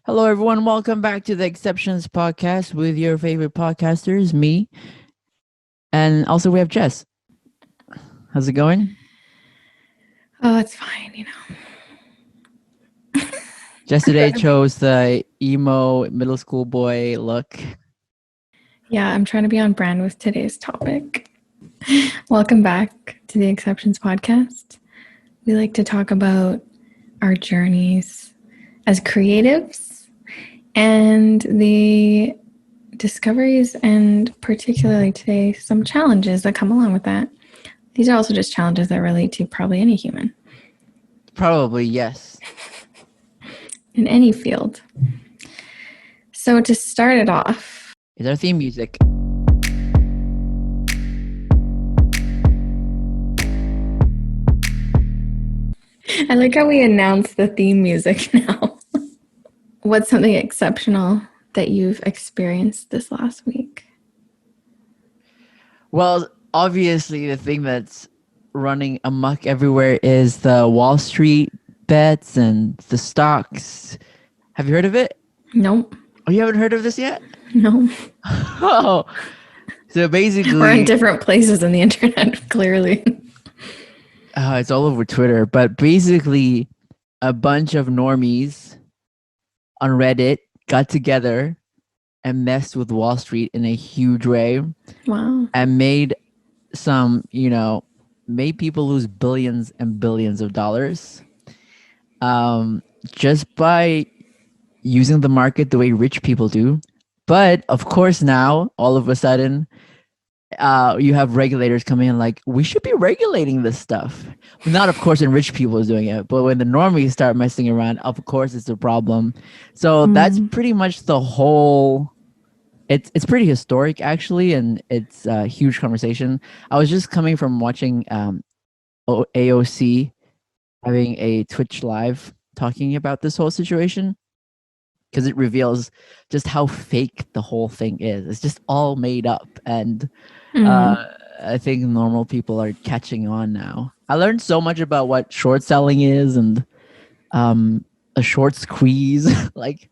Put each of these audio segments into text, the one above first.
Hello, everyone. Welcome back to the Exceptions podcast with your favorite podcasters, me, and also we have Jess. How's it going? Oh, it's fine, Jess today chose the emo middle school boy look. Yeah, I'm trying to be on brand with today's topic. Welcome back to the Exceptions podcast. We like to talk about our journeys as creatives and the discoveries, and particularly today, some challenges that come along with that. These are also just challenges that relate to probably any human. Probably, yes. In any field. So to start it off, is our theme music. I like how we announce the theme music now. What's something exceptional that you've experienced this last week? Well, obviously, the thing that's running amok everywhere is the Wall Street bets and the stocks. Have you heard of it? Nope. Oh, you haven't heard of this yet? No. Oh, so basically, we're in different places on the internet, clearly. It's all over Twitter, but basically, a bunch of normies on Reddit got together and messed with Wall Street in a huge way. Wow. And made made people lose billions and billions of dollars just by using the market the way rich people do. But of course, now all of a sudden, you have regulators coming in like, we should be regulating this stuff. Not, of course, when rich people is doing it, but when the normies start messing around, of course, it's a problem. So that's pretty much the whole. It's pretty historic, actually, and it's a huge conversation. I was just coming from watching AOC having a Twitch live talking about this whole situation, because it reveals just how fake the whole thing is. It's just all made up, and I think normal people are catching on now. I learned so much about what short selling is and a short squeeze, like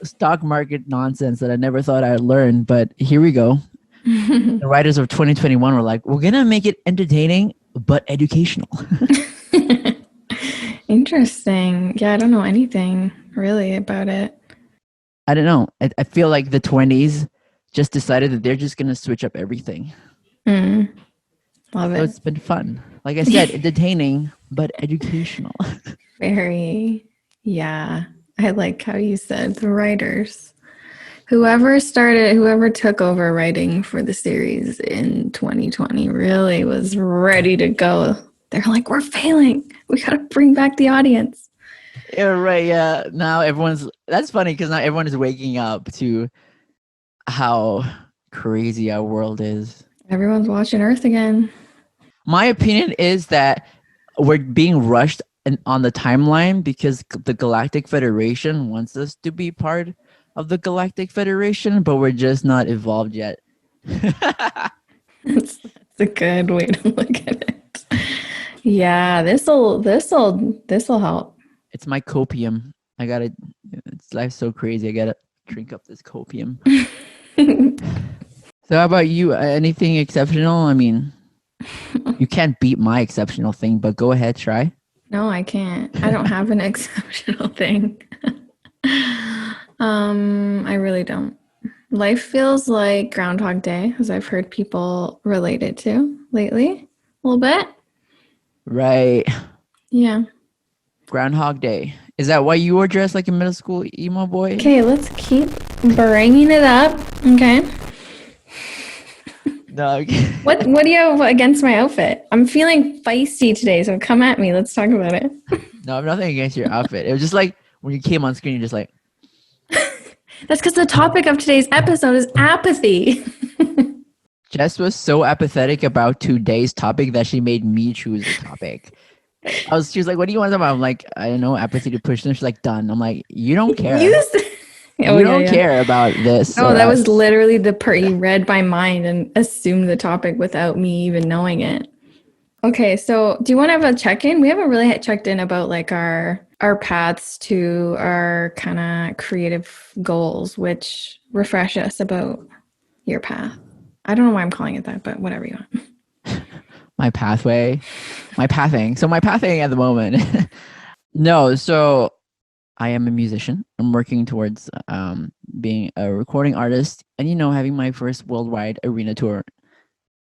stock market nonsense that I never thought I'd learn. But here we go. The writers of 2021 were like, we're going to make it entertaining, but educational. Interesting. Yeah, I don't know anything really about it. I don't know. I feel like the 20s just decided that they're just going to switch up everything. Love it. So it's been fun. Like I said, entertaining, but educational. Very, yeah. I like how you said the writers. Whoever took over writing for the series in 2020 really was ready to go. They're like, we're failing. We got to bring back the audience. Yeah, right. Yeah. Now that's funny because now everyone is waking up to how crazy our world is. Everyone's watching Earth again. My opinion is that we're being rushed on the timeline because the Galactic Federation wants us to be part of the Galactic Federation, but we're just not evolved yet. That's a good way to look at it. Yeah, this'll help. It's my copium. Life's so crazy. I gotta drink up this copium. So how about you? Anything exceptional? I mean, you can't beat my exceptional thing, but go ahead, try. No, I can't. I don't have an exceptional thing. I really don't. Life feels like Groundhog Day, as I've heard people relate it to lately. A little bit. Right. Yeah. Groundhog Day. Is that why you were dressed like a middle school emo boy? Okay, let's keep bringing it up. Okay. No. What do you have against my outfit? I'm feeling feisty today, so come at me. Let's talk about it. No, I'm nothing against your outfit. It was just like when you came on screen, you're just like. That's because the topic of today's episode is apathy. Jess was so apathetic about today's topic that she made me choose the topic. She was like, what do you want to talk about? I'm like, I don't know, apathy to push. And she's like, done. I'm like, you don't care. You don't care about this. No, that was literally the part. You read my mind and assumed the topic without me even knowing it. Okay, so do you want to have a check-in? We haven't really checked in about like our our paths to our kind of creative goals, which refresh us about your path. I don't know why I'm calling it that, but whatever you want. My pathway, my pathing. So my pathing at the moment. No, so I am a musician. I'm working towards being a recording artist and, having my first worldwide arena tour.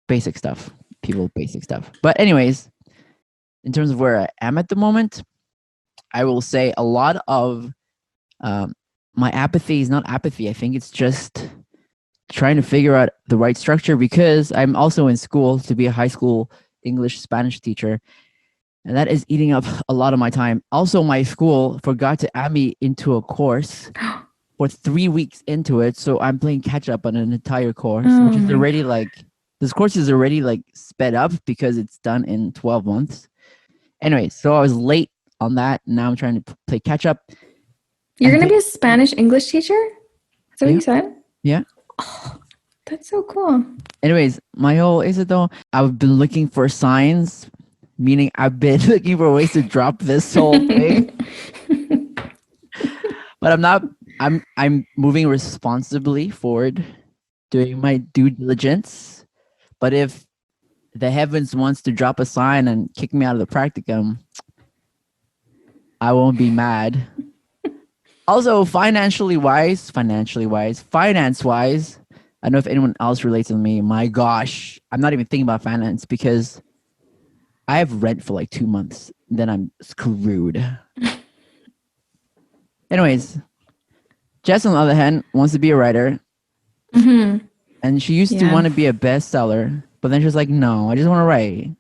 Basic stuff. People, basic stuff. But anyways, in terms of where I am at the moment, I will say a lot of my apathy is not apathy. I think it's just trying to figure out the right structure, because I'm also in school to be a high school English Spanish teacher. And that is eating up a lot of my time. Also, my school forgot to add me into a course for 3 weeks into it. So I'm playing catch up on an entire course, which is already this course is already sped up because it's done in 12 months. Anyway, so I was late on that. Now I'm trying to play catch up. You're going to be a Spanish English teacher? Is that what you said? Yeah. Oh, that's so cool. Anyways, my whole is it though, I've been looking for signs, meaning I've been looking for ways to drop this whole thing. But I'm moving responsibly forward, doing my due diligence. But if the heavens wants to drop a sign and kick me out of the practicum, I won't be mad. Also, finance-wise, I don't know if anyone else relates to me. My gosh, I'm not even thinking about finance because I have rent for 2 months. Then I'm screwed. Anyways, Jess, on the other hand, wants to be a writer. Mm-hmm. And she used to want to be a bestseller. But then she was like, no, I just want to write.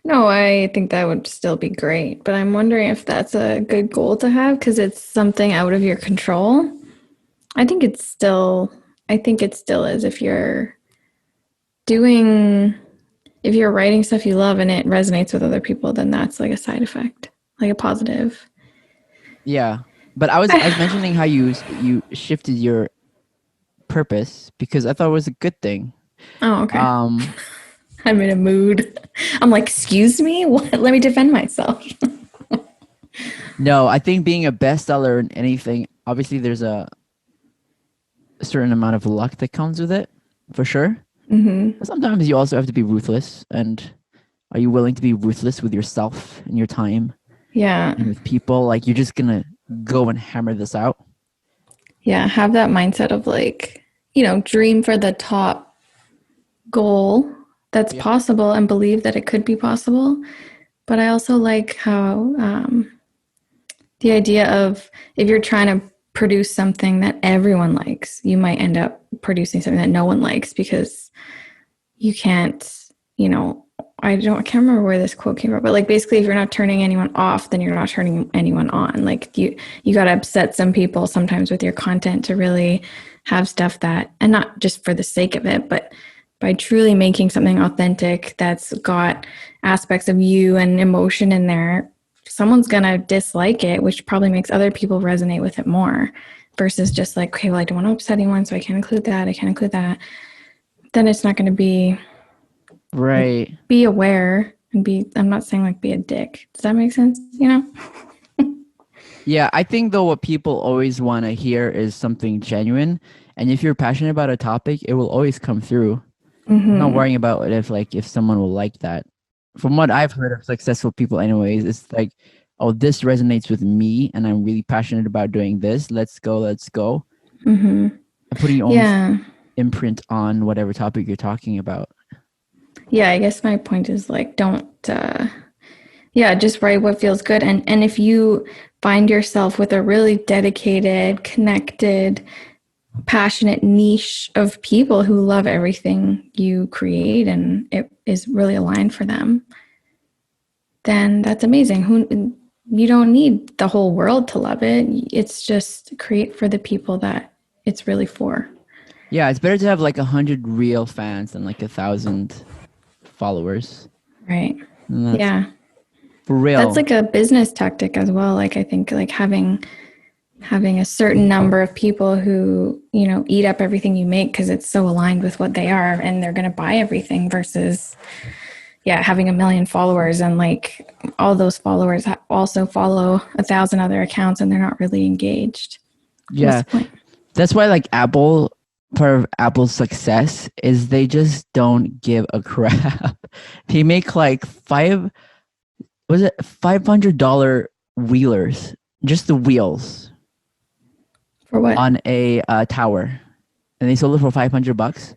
No, I think that would still be great. But I'm wondering if that's a good goal to have because it's something out of your control. I think it still is if you're writing stuff you love and it resonates with other people, then that's a side effect, a positive. Yeah. But I was mentioning how you shifted your purpose because I thought it was a good thing. Oh, okay. I'm in a mood. I'm like, excuse me? What? Let me defend myself. No, I think being a bestseller in anything, obviously there's a certain amount of luck that comes with it, for sure. Mm-hmm. But sometimes you also have to be ruthless. And are you willing to be ruthless with yourself and your time? Yeah. And with people? You're just going to go and hammer this out? Yeah, have that mindset of dream for the top goal that's possible and believe that it could be possible. But I also like how the idea of if you're trying to produce something that everyone likes, you might end up producing something that no one likes because you can't, I can't remember where this quote came from, but basically if you're not turning anyone off, then you're not turning anyone on. You got to upset some people sometimes with your content to really have stuff that, and not just for the sake of it, but by truly making something authentic that's got aspects of you and emotion in there, someone's going to dislike it, which probably makes other people resonate with it more versus just okay, well, I don't want to upset anyone, so I can't include that. Then it's not going to be right. Be aware and I'm not saying be a dick. Does that make sense? Yeah, I think though what people always want to hear is something genuine. And if you're passionate about a topic, it will always come through. Mm-hmm. I'm not worrying about if someone will like that. From what I've heard of successful people anyways, it's oh, this resonates with me and I'm really passionate about doing this. Let's go. Mm-hmm. And putting your own imprint on whatever topic you're talking about. Yeah, I guess my point is don't just write what feels good. And if you find yourself with a really dedicated, connected, passionate niche of people who love everything you create and it is really aligned for them, then that's amazing. You don't need the whole world to love it. It's just create for the people that it's really for. Yeah, it's better to have 100 real fans than 1,000 followers. Right. Yeah. For real. That's a business tactic as well. I think having a certain number of people who, eat up everything you make because it's so aligned with what they are and they're going to buy everything versus, having 1 million followers, and like all those followers also follow 1,000 other accounts and they're not really engaged. Yeah. What's the point? That's why like part of Apple's success is they just don't give a crap. They make like $500 wheelers, just the wheels For what? on a tower, and they sold it for $500.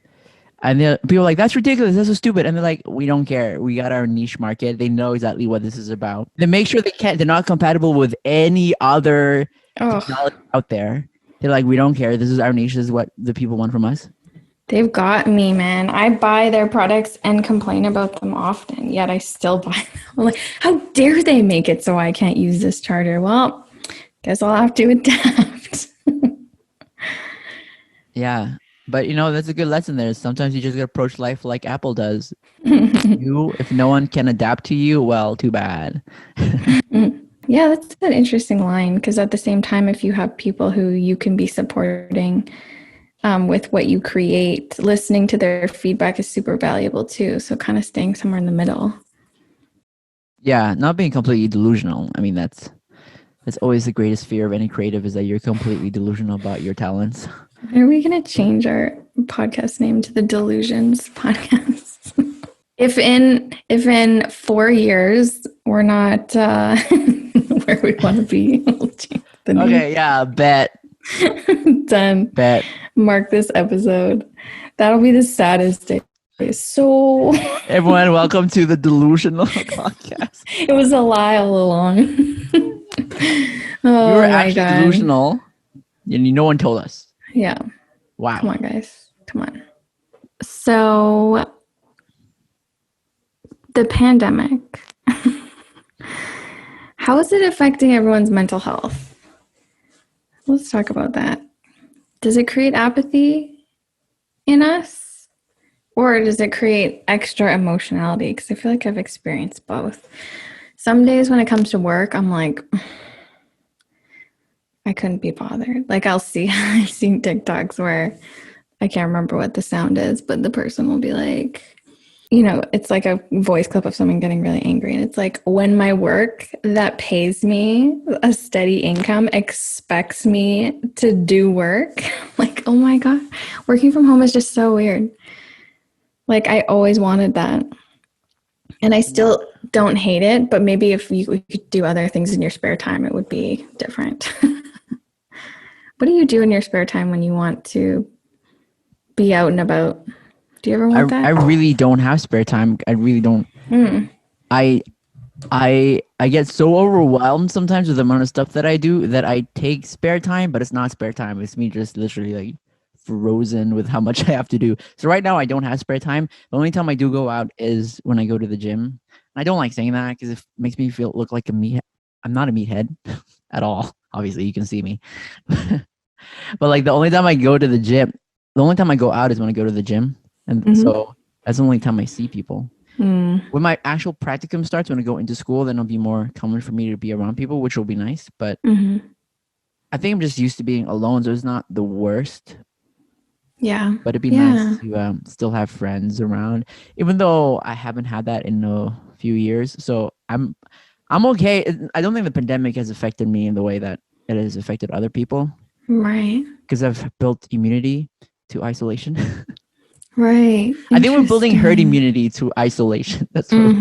And people are like, that's ridiculous, that's so stupid. And they're like, we don't care. We got our niche market. They know exactly what this is about. They make sure they're not compatible with any other technology out there. They're like, we don't care. This is our niche. This is what the people want from us. They've got me, man. I buy their products and complain about them often, yet I still buy them. I'm like, how dare they make it so I can't use this charger? Well, guess I'll have to adapt. Yeah. But, that's a good lesson there. Sometimes you just gotta approach life like Apple does. If no one can adapt to you, well, too bad. Yeah, that's an interesting line, because at the same time, if you have people who you can be supporting with what you create, listening to their feedback is super valuable too. So kind of staying somewhere in the middle. Yeah, not being completely delusional. I mean, that's always the greatest fear of any creative, is that you're completely delusional about your talents. Are we going to change our podcast name to the Delusions Podcast? If in 4 years we're not where we want to be, we'll change the name. Okay, yeah, bet. Done. Bet. Mark this episode. That'll be the saddest day. So everyone, welcome to the Delusional Podcast. It was a lie all along. We were actually delusional, and no one told us. Yeah. Wow. Come on, guys. Come on. So the pandemic, how is it affecting everyone's mental health? Let's talk about that. Does it create apathy in us, or does it create extra emotionality? Because I feel like I've experienced both. Some days when it comes to work, I'm like, I couldn't be bothered. Like I've seen TikToks where I can't remember what the sound is, but the person will be like, it's like a voice clip of someone getting really angry. And it's like, when my work that pays me a steady income expects me to do work, like, oh my God, working from home is just so weird. Like I always wanted that. And I still don't hate it, but maybe if you could do other things in your spare time, it would be different. What do you do in your spare time when you want to be out and about? Do you ever want that? I really don't have spare time. I really don't. I get so overwhelmed sometimes with the amount of stuff that I do that I take spare time, but it's not spare time. It's me just literally like frozen with how much I have to do. So right now I don't have spare time. The only time I do go out is when I go to the gym. I don't like saying that because it makes me look like a meathead. I'm not a meathead at all. Obviously, you can see me. But like the only time I go to the gym, the only time I go out is when I go to the gym. And so that's the only time I see people. When my actual practicum starts, when I go into school, then it'll be more common for me to be around people, which will be nice. But I think I'm just used to being alone, so it's not the worst. Yeah. But it'd be nice to still have friends around, even though I haven't had that in a few years. So I'm okay. I don't think the pandemic has affected me in the way that it has affected other people. Right. Because I've built immunity to isolation. Right. I think we're building herd immunity to isolation. That's what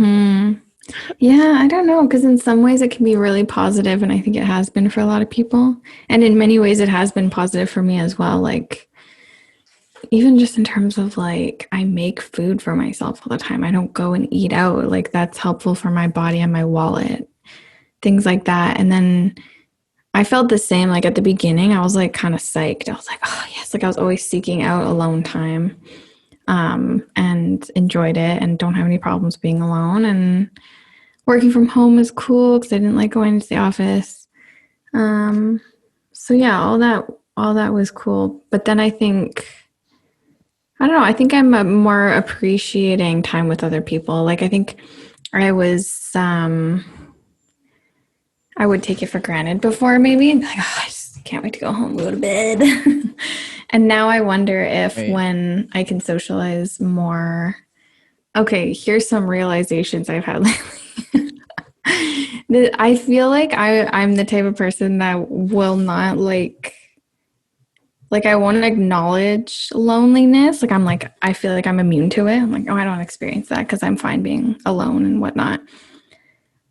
Yeah, I don't know, because in some ways it can be really positive, and I think it has been for a lot of people. And in many ways it has been positive for me as well. Like, even just in terms of like, I make food for myself all the time. I don't go and eat out. Like, that's helpful for my body and my wallet. Things like that. And then I felt the same. Like at the beginning, I was like kind of psyched. I was like, oh yes. Like I was always seeking out alone time. And enjoyed it and don't have any problems being alone, and working from home is cool because I didn't like going to the office. So yeah, all that was cool. But then I think I'm more appreciating time with other people. Like I think I was, I would take it for granted before, maybe, and be like, oh, I just can't wait to go home, go to bed. And now I wonder if when I can socialize more Okay, here's some realizations I've had lately. I feel like I'm the type of person that will not like I won't acknowledge loneliness. Like I'm like, I feel like I'm immune to it. I'm like, oh, I don't experience that because I'm fine being alone and whatnot.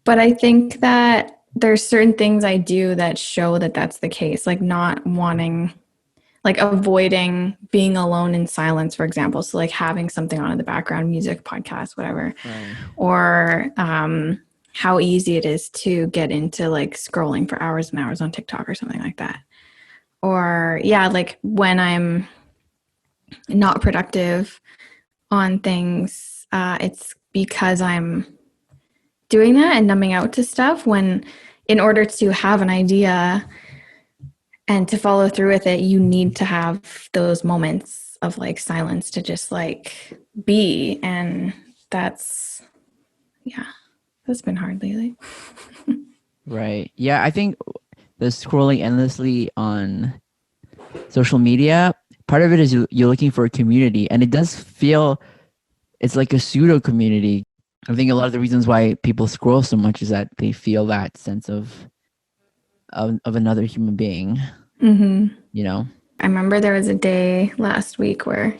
But I think that there's certain things I do that show that that's the case, like not wanting, like avoiding being alone in silence, for example. So like having something on in the background, music, podcast, whatever, Right. or how easy it is to get into like scrolling for hours and hours on TikTok or something like that. Or yeah, like when I'm not productive on things, it's because I'm doing that and numbing out to stuff when in order to have an idea and to follow through with it, you need to have those moments of like silence to just like be. And that's, yeah, that's been hard lately. Right. Yeah, I think the scrolling endlessly on social media, part of it is you're looking for a community, and it does feel it's like a pseudo community. I think a lot of the reasons why people scroll so much is that they feel that sense of another human being. Mm-hmm. You know. I remember there was a day last week where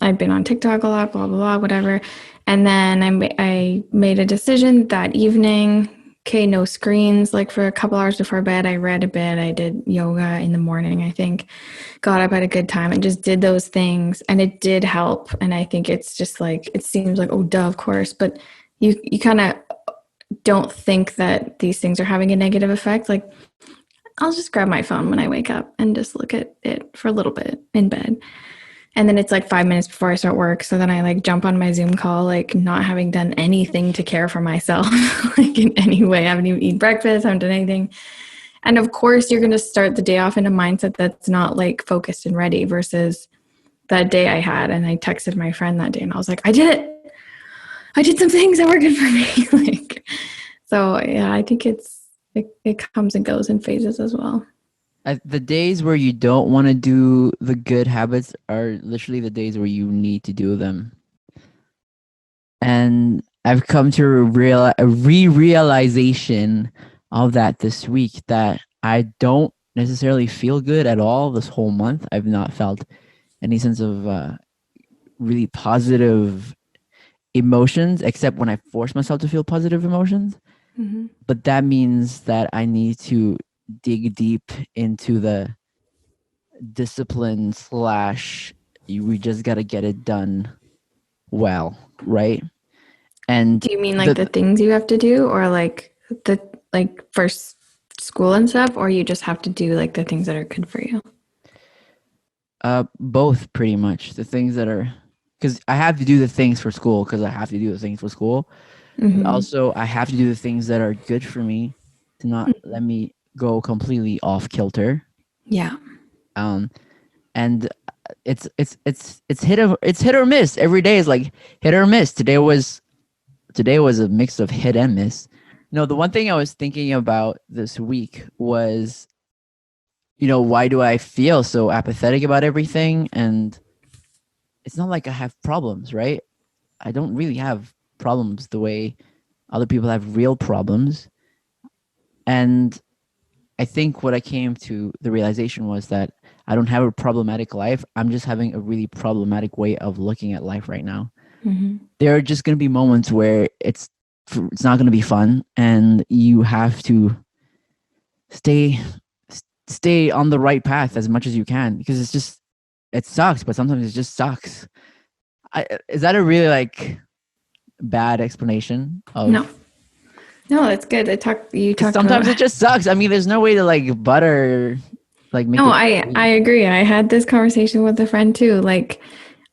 I'd been on TikTok a lot, blah, blah, blah, whatever. And then I made a decision that evening, okay, no screens. Like for a couple hours before bed, I read a bit. I did yoga in the morning, I think. Got up at a good time and just did those things. And it did help. And I think it's just like, it seems like, oh, duh, of course. But you kind of don't think that these things are having a negative effect. Like, I'll just grab my phone when I wake up and just look at it for a little bit in bed. And then it's like 5 minutes before I start work. So then I like jump on my Zoom call, like not having done anything to care for myself, like in any way. I haven't even eaten breakfast, I haven't done anything. And of course, you're going to start the day off in a mindset that's not like focused and ready versus that day I had. And I texted my friend that day and I was like, I did it. I did some things that were good for me. Like, so yeah, I think it comes and goes in phases as well. The days where you don't want to do the good habits are literally the days where you need to do them. And I've come to a realization of that this week, that I don't necessarily feel good at all this whole month. I've not felt any sense of really positive emotions, except when I force myself to feel positive emotions. Mm-hmm. But that means that I need to dig deep into the discipline / we just got to get it done well, right? And Do you mean like the things you have to do, or like the like for school and stuff, or you just have to do like the things that are good for you? both, pretty much. The things that are, because I have to do the things for school because I have to do the things for school. Mm-hmm. But also I have to do the things that are good for me to not let me go completely off kilter. Yeah. And it's hit or miss. Every day is like hit or miss. Today was a mix of hit and miss. No, the one thing I was thinking about this week was, why do I feel so apathetic about everything? And it's not like I have problems, right? I don't really have problems the way other people have real problems. And I think what I came to the realization was that I don't have a problematic life. I'm just having a really problematic way of looking at life right now. Mm-hmm. There are just going to be moments where it's not going to be fun, and you have to stay on the right path as much as you can, because it sucks, but sometimes it just sucks. Is that a really like bad explanation of? No, it's good. You talked sometimes about it just sucks. I mean, there's no way to like butter, like make No, it. I agree. I had this conversation with a friend too. Like,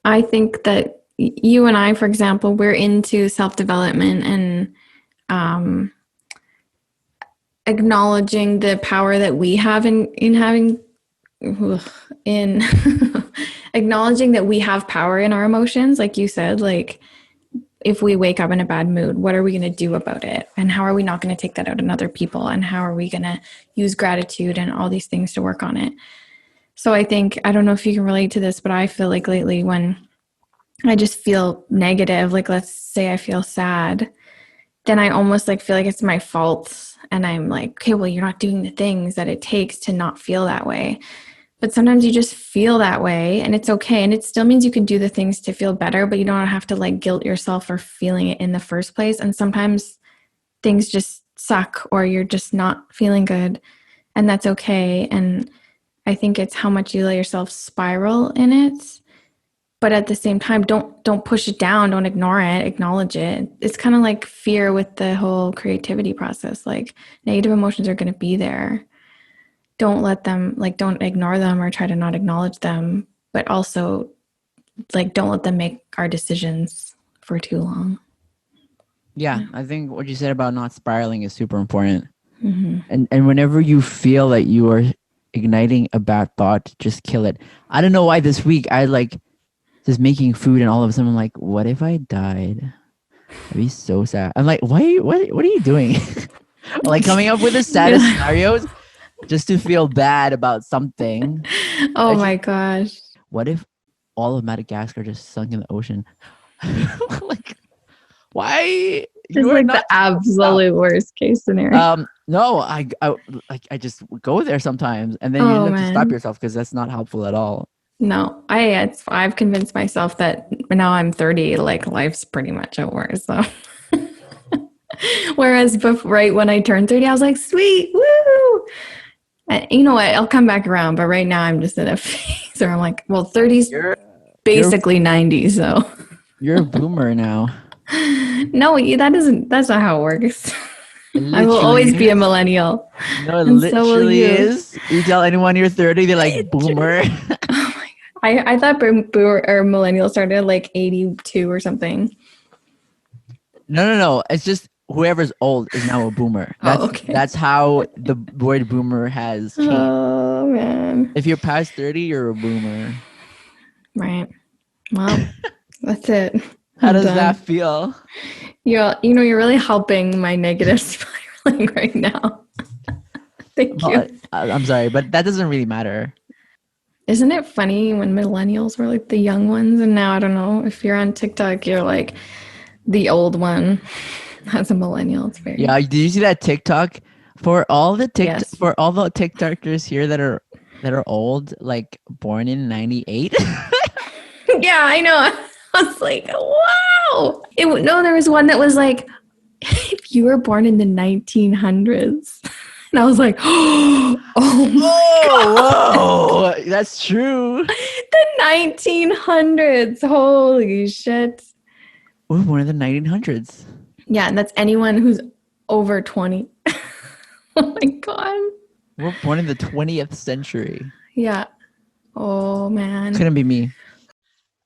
I think that you and I, for example, we're into self-development and acknowledging the power that we have in having in acknowledging that we have power in our emotions, like you said. Like, if we wake up in a bad mood, what are we going to do about it? And how are we not going to take that out on other people? And how are we going to use gratitude and all these things to work on it? So I think, I don't know if you can relate to this, but I feel like lately when I just feel negative, like let's say I feel sad, then I almost like feel like it's my fault. And I'm like, okay, well, you're not doing the things that it takes to not feel that way. But sometimes you just feel that way and it's okay. And it still means you can do the things to feel better, but you don't have to like guilt yourself for feeling it in the first place. And sometimes things just suck or you're just not feeling good, and that's okay. And I think it's how much you let yourself spiral in it. But at the same time, don't push it down, don't ignore it, acknowledge it. It's kind of like fear with the whole creativity process. Like negative emotions are going to be there. Don't let them, like, don't ignore them or try to not acknowledge them, but also like don't let them make our decisions for too long. Yeah, I think what you said about not spiraling is super important. And whenever you feel that you are igniting a bad thought, just kill it. I don't know why this week I like just making food and all of a sudden I'm like, what if I died? I'd be so sad. I'm like, what are you doing? Like coming up with the saddest scenarios just to feel bad about something. Oh my gosh. What if all of Madagascar just sunk in the ocean? Like, why? It's like the absolute worst case scenario. No, I just go there sometimes, and then you have to stop yourself because that's not helpful at all. No, I've convinced myself that now I'm 30, like life's pretty much over. So, whereas right when I turned 30, I was like, sweet, woo! And you know what? I'll come back around, but right now I'm just in a phase where I'm like, well, 30's basically 90, so you're a boomer now. No, that's not how it works. I will always be a millennial. No, it literally is. You tell anyone you're 30, they're like, boomer. Oh my God. I thought boomer or millennial started at like 82 or something. No. It's just whoever's old is now a boomer. That's how the word boomer has changed. Oh, man. If you're past 30, you're a boomer. Right. Well, that's it. How does that feel? You're really helping my negative spiraling right now. Thank you. I'm sorry, but that doesn't really matter. Isn't it funny when millennials were like the young ones, and now I don't know if you're on TikTok, you're like the old one as a millennial. It's very Did you see that TikTok for all the TikTokers here that are old, like born in 98? Yeah, I know. I was like, wow. There was one that was like, if you were born in the 1900s. And I was like, oh my God. Whoa, that's true. The 1900s. Holy shit. We were born in the 1900s. Yeah, and that's anyone who's over 20. Oh my God. We're born in the 20th century. Yeah. Oh, man. Couldn't be me.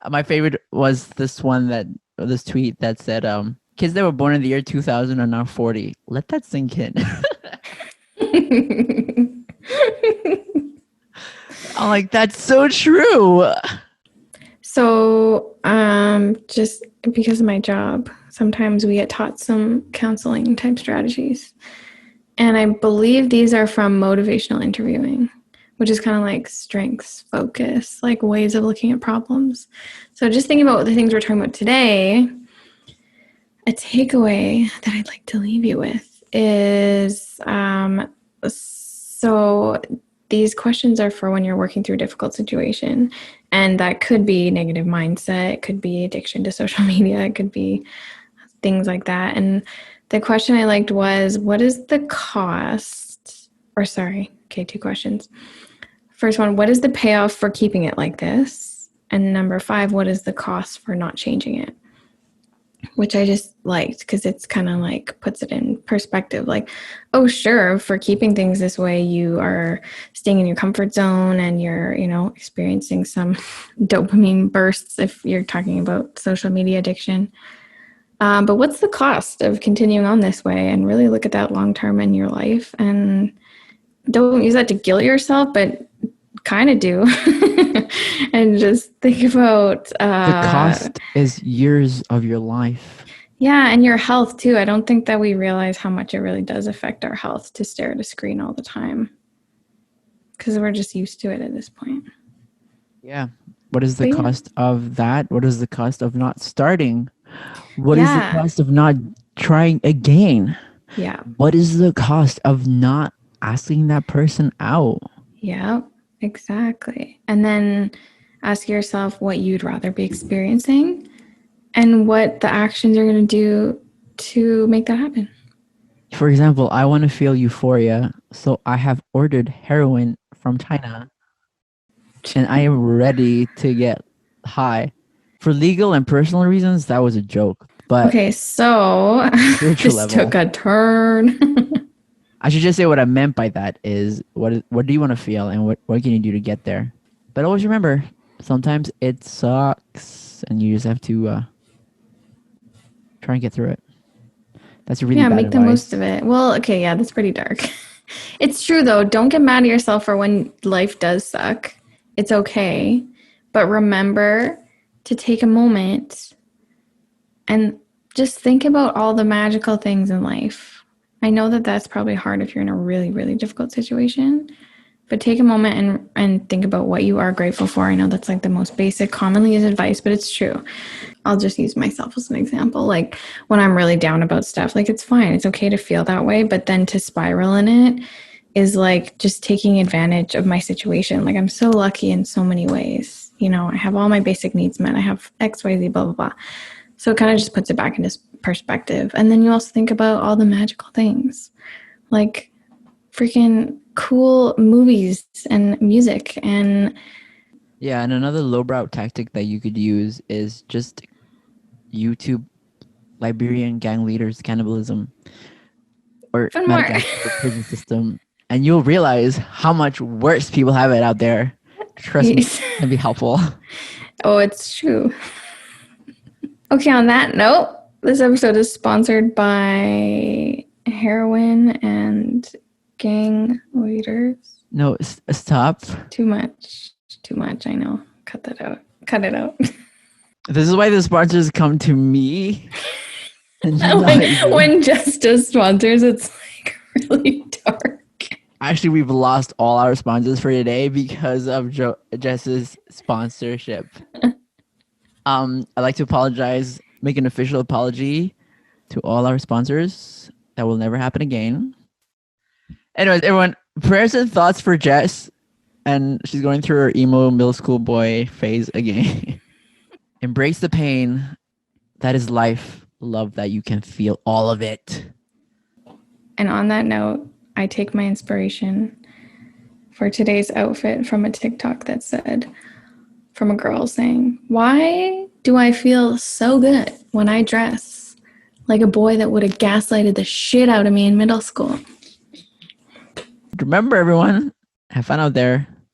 My favorite was this tweet that said, kids that were born in the year 2000 are now 40. Let that sink in. I'm like, that's so true. So, just because of my job, sometimes we get taught some counseling type strategies. And I believe these are from motivational interviewing, which is kind of like strengths focus, like ways of looking at problems. So just thinking about the things we're talking about today, a takeaway that I'd like to leave you with is, so these questions are for when you're working through a difficult situation, and that could be negative mindset, it could be addiction to social media, it could be things like that. And the question I liked was, what is the cost, two questions. First one, what is the payoff for keeping it like this? And number 5, what is the cost for not changing it? Which I just liked because it's kind of like puts it in perspective. Like, oh, sure, for keeping things this way, you are staying in your comfort zone and you're, experiencing some dopamine bursts if you're talking about social media addiction. But what's the cost of continuing on this way? And really look at that long term in your life, and don't use that to guilt yourself, but kind of do. And just think about the cost is years of your life. Yeah, and your health too. I don't think that we realize how much it really does affect our health to stare at a screen all the time, because we're just used to it at this point. Yeah, What is the But yeah. cost of that? What is the cost of not starting? What is the Yeah. cost of not trying again? Yeah. What is the cost of not asking that person out? Yeah. Exactly. And then ask yourself what you'd rather be experiencing and what the actions you're going to do to make that happen. For example, I want to feel euphoria, so I have ordered heroin from China and I am ready to get high. For legal and personal reasons, that was a joke. But Okay, so spiritual this level, took a turn. I should just say what I meant by that is what do you want to feel and what can you do to get there? But always remember, sometimes it sucks and you just have to try and get through it. That's really Yeah, bad make the most advice. of it. Well, okay, yeah, that's pretty dark. It's true though. Don't get mad at yourself for when life does suck. It's okay. But remember to take a moment and just think about all the magical things in life. I know that that's probably hard if you're in a really, really difficult situation, but take a moment and think about what you are grateful for. I know that's like the most basic, commonly used advice, but it's true. I'll just use myself as an example. Like when I'm really down about stuff, like it's fine. It's okay to feel that way, but then to spiral in it is like just taking advantage of my situation. Like I'm so lucky in so many ways. You know, I have all my basic needs met. I have X, Y, Z, blah, blah, blah. So it kind of just puts it back into perspective. And then you also think about all the magical things, like freaking cool movies and music. And Yeah, and another lowbrow tactic that you could use is just YouTube Liberian gang leaders cannibalism or Fenmore. Madagascar prison system, and you'll realize how much worse people have it out there. Trust me, Yes. it can be helpful. Oh, it's true. Okay, on that note, this episode is sponsored by heroin and gang leaders. No, stop. Too much. Too much, I know. Cut that out. Cut it out. This is why the sponsors come to me. And not you. when Jess does sponsors, it's like really dark. Actually, we've lost all our sponsors for today because of Jess's sponsorship. I'd like to apologize, make an official apology to all our sponsors. That will never happen again. Anyways, everyone, prayers and thoughts for Jess. And she's going through her emo middle school boy phase again. Embrace the pain. That is life. Love that you can feel all of it. And on that note, I take my inspiration for today's outfit from a TikTok that said, from a girl saying, "Why do I feel so good when I dress like a boy that would have gaslighted the shit out of me in middle school?" Remember, everyone, have fun out there.